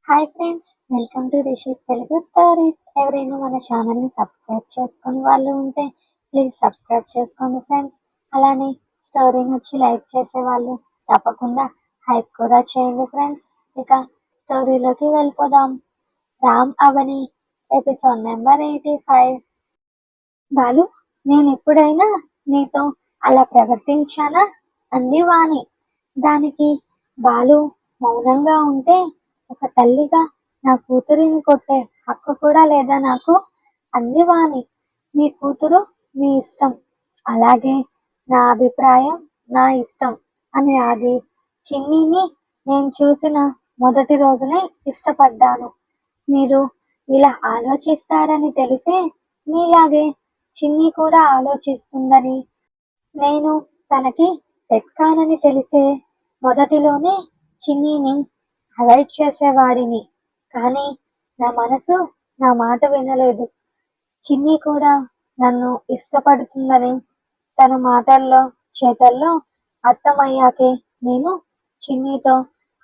Hi friends, welcome to rishis Telugu stories. ఎవరైనా మన ఛానల్ని సబ్స్క్రైబ్ చేసుకుని వాళ్ళు ఉంటే ప్లీజ్ సబ్స్క్రైబ్ చేసుకోండి ఫ్రెండ్స్. అలానే స్టోరీ నచ్చి లైక్ చేసే వాళ్ళు తప్పకుండా హైప్ కూడా చేయండి ఫ్రెండ్స్. ఇక స్టోరీలోకి వెళ్ళిపోదాం. రామ్ అవని ఎపిసోడ్ నెంబర్ 85. బాలు, నేను ఎప్పుడైనా నీతో అలా ప్రవర్తించానా? అంది వాణి. దానికి బాలు మౌనంగా ఉంటే, ఒక తల్లిగా నా కూతురిని కొట్టే హక్కు కూడా లేదా నాకు? అంది వాణి. మీ కూతురు మీ ఇష్టం, అలాగే నా అభిప్రాయం నా ఇష్టం అని ఆగి, చిన్నీని నేను చూసిన మొదటి రోజునే ఇష్టపడ్డాను. మీరు ఇలా ఆలోచిస్తారని తెలిసే మీలాగే చిన్ని కూడా ఆలోచిస్తుందని, నేను తనకి సెట్ కానని తెలిసే మొదటిలోనే చిన్నీని అవాయిడ్ చేసేవాడిని. కానీ నా మనసు నా మాట వినలేదు. చిన్ని కూడా నన్ను ఇష్టపడుతుందని తన మాటల్లో చేతల్లో అర్థమయ్యాకే నేను చిన్నితో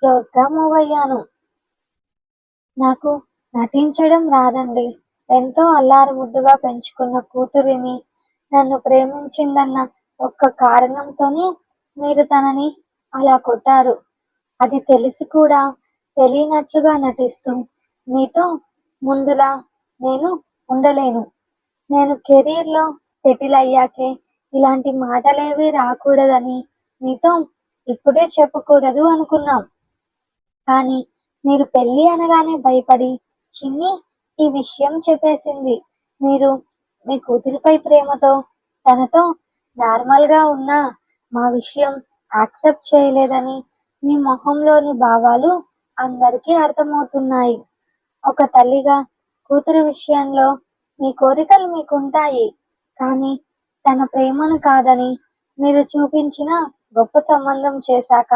క్లోజ్గా మూవ్ అయ్యాను. నాకు నటించడం రాదండి. ఎంతో అల్లారు ముద్దుగా పెంచుకున్న కూతురిని నన్ను ప్రేమించిందన్న ఒక్క కారణంతోనే మీరు తనని అలా కొట్టారు. అది తెలిసి కూడా తెలియనట్లుగా నటిస్తూ మీతో ముందులా నేను ఉండలేను. నేను కెరీర్లో సెటిల్ అయ్యాకే ఇలాంటి మాటలేవి రాకూడదని మీతో ఇప్పుడే చెప్పకూడదు అనుకున్నాం. కానీ మీరు పెళ్ళి అనగానే భయపడి చిన్ని ఈ విషయం చెప్పేసింది. మీరు మీ కూతురిపై ప్రేమతో తనతో నార్మల్గా ఉన్నా మా విషయం యాక్సెప్ట్ చేయలేదని మీ మొహంలోని భావాలు అందరికీ అర్థమవుతున్నాయి. ఒక తల్లిగా కూతురి విషయంలో మీ కోరికలు మీకుంటాయి, కానీ తన ప్రేమను కాదని మీరు చూపించిన గొప్ప సంబంధం చేశాక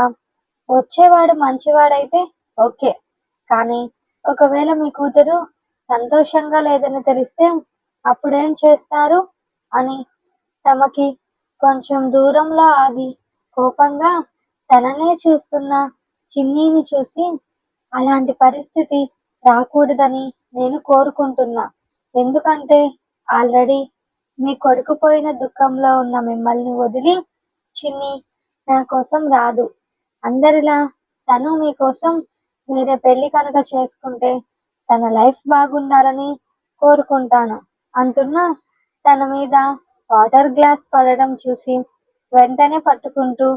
వచ్చేవాడు మంచివాడైతే ఓకే, కానీ ఒకవేళ మీ కూతురు సంతోషంగా లేదని తెలిస్తే అప్పుడేం చేస్తారు అని తమకి కొంచెం దూరంలో ఆగి కోపంగా తననే చూస్తున్న చిన్నీని చూసి, అలాంటి పరిస్థితి రాకూడదని నేను కోరుకుంటున్నా. ఎందుకంటే ఆల్రెడీ మీ కొడుకు పోయిన దుఃఖంలో ఉన్న మిమ్మల్ని వదిలి చిన్ని నా కోసం రాదు. అందరిలా తను మీకోసం వేరే పెళ్లి కనుక చేసుకుంటే తన లైఫ్ బాగుండాలని కోరుకుంటాను అంటున్నా తన మీద వాటర్ గ్లాస్ పడడం చూసి వెంటనే పట్టుకుంటూ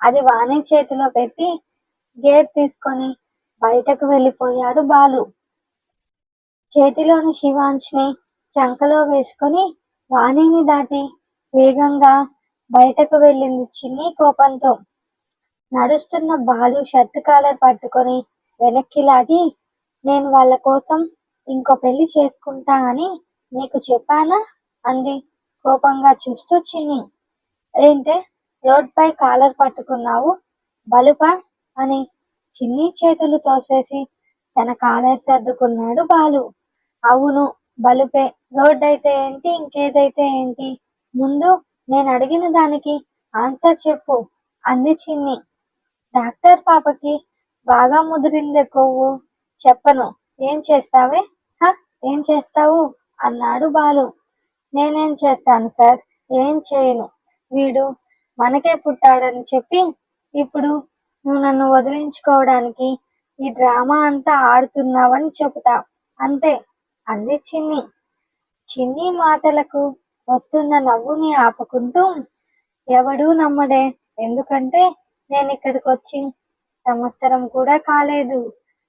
అది వాణి చేతిలో పెట్టి గేట్ తీసుకొని బయటకు వెళ్ళిపోయాడు బాలు. చేతిలోని శివాంశ్ని చంకలో వేసుకొని వాణిని దాటి వేగంగా బయటకు వెళ్ళింది చిన్ని కోపంతో. నడుస్తున్న బాలు షర్ట్ కాలర్ పట్టుకొని వెనక్కి లాగి, నేను వాళ్ళ కోసం ఇంకో పెళ్లి చేసుకుంటానని నీకు చెప్పానా? అంది కోపంగా చూస్తూ చిన్ని. ఏంటే రోడ్పై కాలర్ పట్టుకున్నావు, బలుపా అని చిన్ని చేతులు తోసేసి తన కాలర్ సర్దుకున్నాడు బాలు. అవును బలుపే, రోడ్డైతే ఏంటి ఇంకేదైతే ఏంటి, ముందు నేను అడిగిన దానికి ఆన్సర్ చెప్పు అంది చిన్ని. డాక్టర్ పాపకి బాగా ముదిరిందే కొవ్వు, చెప్పను. ఏం చేస్తావే? ఏం చేస్తావు అన్నాడు బాలు. నేనేం చేస్తాను సార్, ఏం చేయను. వీడు మనకే పుట్టాడని చెప్పి ఇప్పుడు నువ్వు నన్ను వదిలించుకోవడానికి ఈ డ్రామా అంతా ఆడుతున్నావని చెబుతా అంతే అంది చిన్ని. చిన్ని మాటలకు వస్తున్న నవ్వుని ఆపుకుంటూ, ఎవడూ నమ్మడే, ఎందుకంటే నేను ఇక్కడికి వచ్చి సంవత్సరం కూడా కాలేదు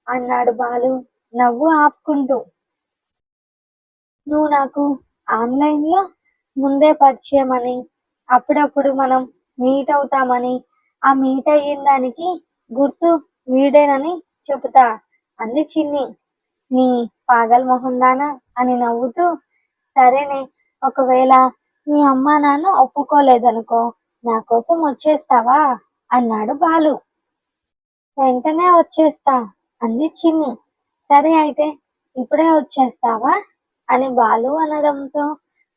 అన్నాడు బాలు నవ్వు ఆపుకుంటూ. నువ్వు నాకు ఆన్లైన్లో ముందే పరిచయం అని, అప్పుడప్పుడు మనం మీట్ అవుతామని, ఆ మీట్ అయ్యిన దానికి గుర్తు వీడేనని చెబుతా అంది చిన్ని. నీ పాగల్ మొహందానా అని నవ్వుతూ, సరేనే, ఒకవేళ మీ అమ్మా నాన్న ఒప్పుకోలేదనుకో నా కోసం వచ్చేస్తావా అన్నాడు బాలు. వెంటనే వచ్చేస్తా అంది చిన్ని. సరే అయితే ఇప్పుడే వచ్చేస్తావా అని బాలు అనడంతో,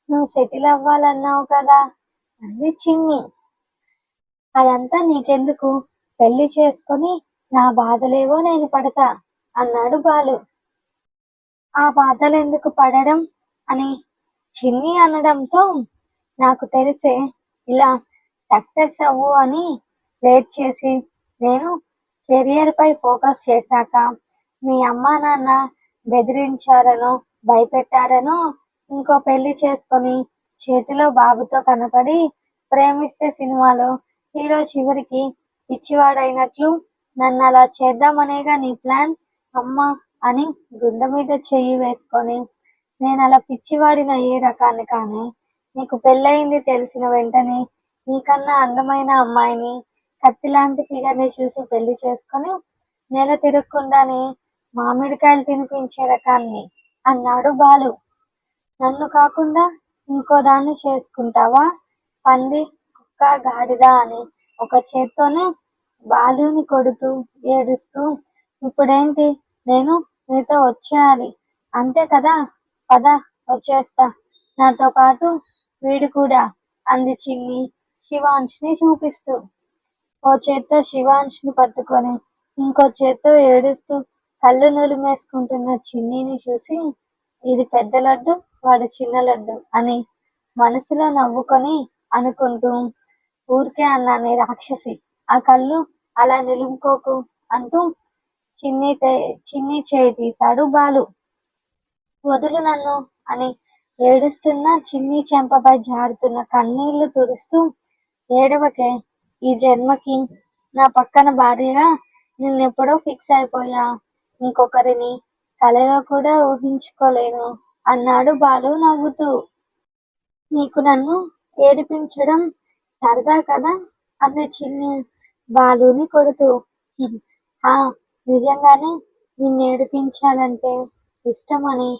నువ్వు సెటిల్ అవ్వాలన్నావు కదా అంది చిన్ని. అదంతా నీకెందుకు, పెళ్లి చేసుకొని నా బాధలేవో నేను పడతా అన్నాడు బాలు. ఆ బాధలెందుకు పడడం అని చిన్ని అనడంతో, నాకు తెలిసే ఇలా సక్సెస్ అవ్వు అని లేట్ చేసి నేను కెరియర్ పై ఫోకస్ చేశాక మీ అమ్మా నాన్న బెదిరించారనో భయపెట్టారనో ఇంకో పెళ్లి చేసుకొని చేతిలో బాబుతో కనపడి ప్రేమిస్తే సినిమాలో హీరో చివరికి పిచ్చివాడైనట్లు నన్ను అలా చేద్దామనేగా నీ ప్లాన్ అమ్మా అని గుండె మీద చెయ్యి వేసుకొని నేనలా పిచ్చివాడిన ఏ రకాన్ని కానీ నీకు పెళ్ళయింది తెలిసిన వెంటనే నీకన్నా అందమైన అమ్మాయిని కత్తిలాంటి ఫిగర్ని చూసి పెళ్లి చేసుకొని నెల తిరగకుండానే మామిడికాయలు తినిపించే రకాన్ని అన్నాడు బాలు. నన్ను కాకుండా ఇంకో దాన్ని చేసుకుంటావా పంది కుక్క గాడిద అని ఒక చేత్తోనే బాలుని కొడుతూ ఏడుస్తూ ఇప్పుడేంటి నేను నీతో వచ్చేయాలి అంతే కదా పద వచ్చేస్తా నాతో పాటు వీడు కూడా అంది చిన్ని శివాంష్ని చూపిస్తూ. ఓ చేత్తో శివాంష్ని పట్టుకొని ఇంకో చేత్తో ఏడుస్తూ కళ్ళు నులిమేసుకుంటున్న చిన్నిని చూసి ఇది పెద్ద లడ్డు వాడు చిన్న లడ్డు అని మనసులో నవ్వుకొని అనుకుంటూ ఊరికే అన్నానే రాక్షసి ఆ కళ్ళు అలా నిలుపుకోకు అంటూ చిన్ని చేయి తీశాడు బాలు. వదులు నన్ను అని ఏడుస్తున్న చిన్ని చెంపపై జారుతున్న కన్నీళ్లు తుడుస్తూ ఏడవకే ఈ జన్మకి నా పక్కన భార్యగా నిన్నెప్పుడో ఫిక్స్ అయిపోయా ఇంకొకరిని కలలో కూడా ఊహించుకోలేను అన్నాడు బాలు నవ్వుతూ. నీకు నన్ను ఏడిపించడం సరదా కదా అంది చిన్ని బాలుని కొడుతూ. ఆ నిజంగానే నిన్నేడిపించాలంటే ఇష్టమని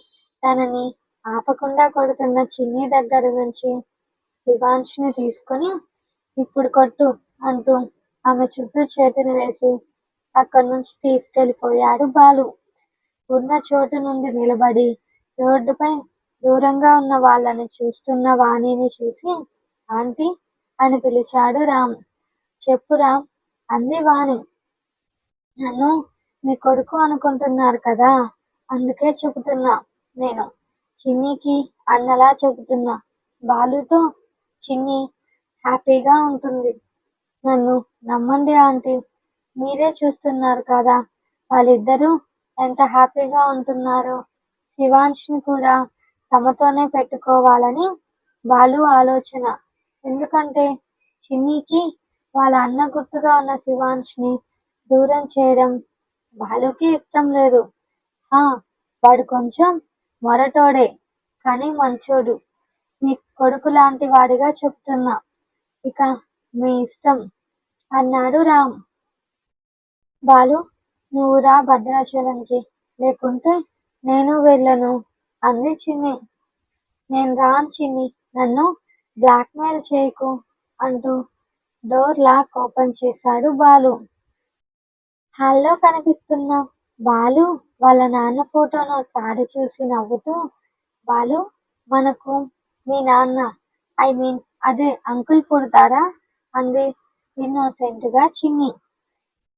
తనని ఆపకుండా కొడుతున్న చిన్ని దగ్గర నుంచి శివాంష్ని తీసుకొని ఇప్పుడు కొట్టు అంటూ ఆమె చుట్టూ చేతిని వేసి అక్కడి నుంచి తీసుకెళ్ళిపోయాడు బాలు. ఉన్న చోటు నుండి నిలబడి రోడ్డుపై దూరంగా ఉన్న వాళ్ళని చూస్తున్న వాణిని చూసి ఆంటీ అని పిలిచాడు రామ్. చెప్పు రామ్ అంది వాణి. నన్ను మీ కొడుకు అనుకుంటున్నారు కదా అందుకే చెబుతున్నా నేను చిన్నికి అన్నలా చెబుతున్నా బాలుతో చిన్ని హ్యాపీగా ఉంటుంది నన్ను నమ్మండి ఆంటీ మీరే చూస్తున్నారు కదా వాళ్ళిద్దరూ ఎంత హ్యాపీగా ఉంటున్నారో శివాంష్ని కూడా తమతోనే పెట్టుకోవాలని బాలు ఆలోచన. ఎందుకంటే చిన్నికి వాళ్ళ అన్న గుర్తుగా ఉన్న శివాంష్ని దూరం చేయడం బాలుకి ఇష్టం లేదు. వాడు కొంచెం మొరటోడే కానీ మంచోడు మీ కొడుకు లాంటి వాడిగా చెప్తున్నా ఇక మీ ఇష్టం అన్నాడు రామ్. బాలు నువ్వు రా భద్రాచలంకి లేకుంటే నేను వెళ్ళను అంది చిన్ని. నేను రాను చిన్ని నన్ను బ్లాక్మెయిల్ చేయకు అంటూ డోర్ లాక్ ఓపెన్ చేశాడు బాలు. హాల్లో కనిపిస్తున్న బాలు వాళ్ళ నాన్న ఫోటోను ఒకసారి చూసి నవ్వుతూ బాలు మనకు మీ నాన్న ఐ మీన్ అదే అంకుల్ పుడతారా అంది ఇన్నోసెంట్ గా చిన్ని.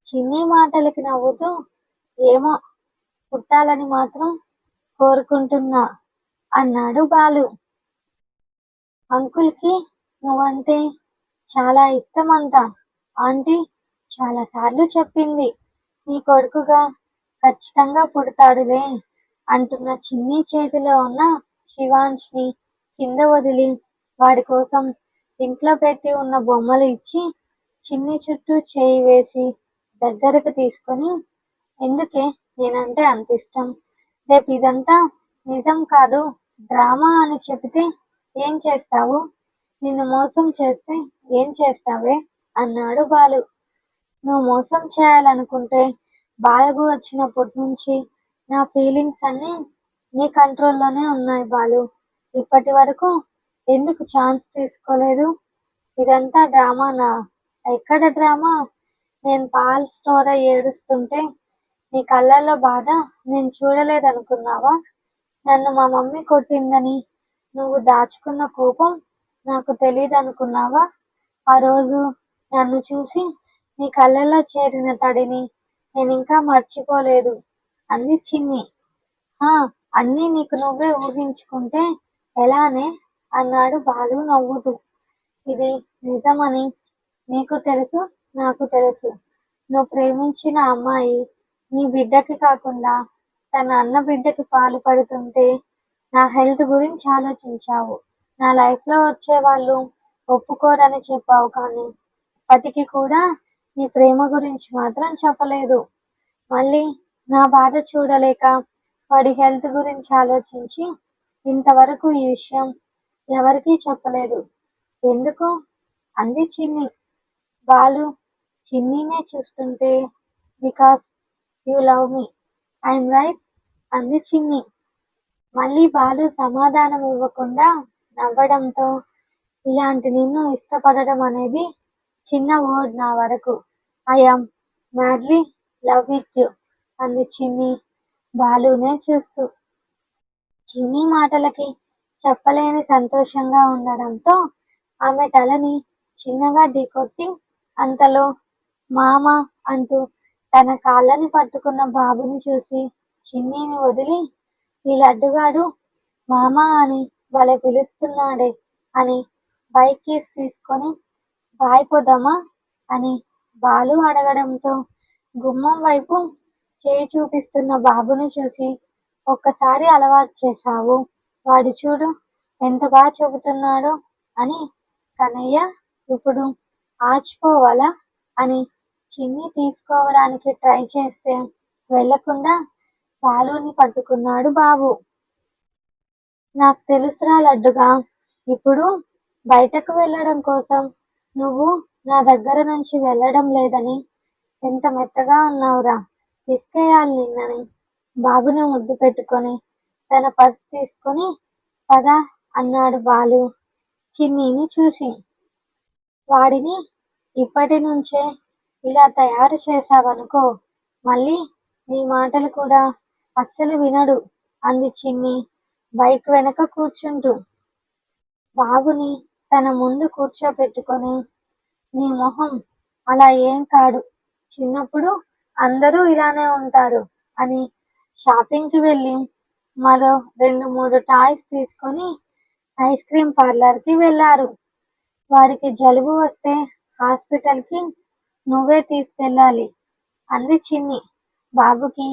చిన్ని మాటలకి నవ్వుతూ ఏమో పుట్టాలని మాత్రం కోరుకుంటున్నా అన్నాడు బాలు. అంకుల్ కి నువ్వంటే చాలా ఇష్టం అంట ఆంటీ చాలాసార్లు చెప్పింది నీ కొడుకుగా ఖచ్చితంగా పుడతాడులే అంటున్న చిన్ని చేతిలో ఉన్న శివాంష్ని కింద వదిలి వాడి కోసం ఇంట్లో పెట్టి ఉన్న బొమ్మలు ఇచ్చి చిన్ని చుట్టూ చేయి వేసి దగ్గరకు తీసుకొని ఎందుకే నేనంటే అంత ఇష్టం రేపు ఇదంతా నిజం కాదు డ్రామా అని చెబితే ఏం చేస్తావు నిన్ను మోసం చేస్తే ఏం చేస్తావే అన్నాడు బాలు. నువ్వు మోసం చేయాలనుకుంటే బాబు వచ్చినప్పటి నుంచి నా ఫీలింగ్స్ అన్నీ నీ కంట్రోల్లోనే ఉన్నాయి బాలు ఇప్పటి వరకు ఎందుకు ఛాన్స్ తీసుకోలేదు ఇదంతా డ్రామానా ఎక్కడ డ్రామా నేను పాల్ స్టోర్ ఏడుస్తుంటే నీ కళ్ళల్లో బాధ నేను చూడలేదనుకున్నావా నన్ను మా మమ్మీ కొట్టిందని నువ్వు దాచుకున్న కోపం నాకు తెలియదనుకున్నావా ఆ రోజు నన్ను చూసి నీ కళ్ళల్లో చేరిన తడిని నేను ఇంకా మర్చిపోలేదు అంది చిన్ని. ఆ! అన్నీ నీకు నువ్వే ఊహించుకుంటే ఎలానే? అన్నాడు బాలు నవ్వుతూ. ఇది నిజమని నీకు తెలుసు, నాకు తెలుసు. నువ్వు ప్రేమించిన అమ్మాయి నీ బిడ్డకి కాకుండా తన అన్న బిడ్డకి పాలు పడుతుంటే నా హెల్త్ గురించి ఆలోచించావు. నా లైఫ్‌లో వచ్చేవాళ్ళు ఒప్పుకోరని చెప్పావు కానీ ఇప్పటికి కూడా నీ ప్రేమ గురించి మాత్రం చెప్పలేదు. మళ్ళీ నా బాధ చూడలేక వాడి హెల్త్ గురించి ఆలోచించి ఇంతవరకు ఈ విషయం ఎవరికీ చెప్పలేదు. ఎందుకు? అంది చిన్ని. బాలు చిన్నీనే చూస్తుంటే because you love me. I'm right? అంది చిన్ని. మళ్ళీ బాలు సమాధానం ఇవ్వకుండా నవ్వడంతో ఇలాంటి నిన్ను ఇష్టపడడం అనేది చిన్న వర్డ్ నా వరకు. I am madly love with you అంది చిన్ని బాలునే చూస్తూ. చిన్ని మాటలకి చెప్పలేని సంతోషంగా ఉండడంతో ఆమె తలని చిన్నగా ఢీకొట్టి అంతలో మామ అంటూ తన కాళ్ళని పట్టుకున్న బాబుని చూసి చిన్నీని వదిలి ఈ లడ్డుగాడు మామ అని భలే పిలుస్తున్నాడే అని బైక్ కీస్ తీసుకొని బాయ్ పోదామా అని బాలు అడగడంతో గుమ్మం వైపు చేయి చూపిస్తున్న బాబుని చూసి ఒక్కసారి అలవాటు చేశావు, వాడు చూడు ఎంత బాగా చెబుతున్నాడో అని కన్నయ్య ఇప్పుడు ఆచిపోవాలా అని చిన్ని తీసుకోవడానికి ట్రై చేస్తే వెళ్ళకుండా బాలుని పట్టుకున్నాడు బాబు. నాకు తెలుసురా లడ్డుగా, ఇప్పుడు బయటకు వెళ్ళడం కోసం నువ్వు నా దగ్గర నుంచి వెళ్ళడం లేదని. ఎంత మెత్తగా ఉన్నావురా, పిసికేయాలి నిన్నని బాబుని ముద్దు పెట్టుకొని తన పర్స్ తీసుకొని పద అన్నాడు బాలు చిన్నీని చూసి. వాడిని ఇప్పటి నుంచే ఇలా తయారు చేశావనుకో మళ్ళీ నీ మాటలు కూడా అస్సలు వినడు అంది చిన్ని బైక్ వెనక కూర్చుంటూ. బాబుని తన ముందు కూర్చోపెట్టుకొని నీ మొహం అలా ఏం కాడు, చిన్నప్పుడు అందరూ ఇలానే ఉంటారు అని షాపింగ్కి వెళ్ళి మరో 2-3 టాయ్స్ తీసుకొని ఐస్ క్రీమ్ పార్లర్కి వెళ్ళారు. వాడికి జలుబు వస్తే హాస్పిటల్కి నువ్వే తీసుకెళ్ళాలి అంది చిన్ని బాబుకి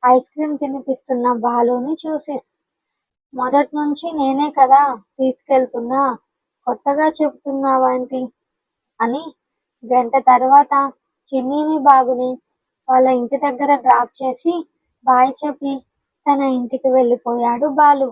ఐస్ క్రీమ్ తినిపిస్తున్న బాలుని చూసి. మొదట్నుంచి నేనే కదా తీసుకెళ్తున్నా, కొత్తగా చెబుతున్నావేంటి అని గంట తర్వాత చిన్నీని బాబుని వాళ్ళ ఇంటి దగ్గర డ్రాప్ చేసి బాయ్ చెప్పి తన ఇంటికి వెళ్ళిపోయాడు బాలు.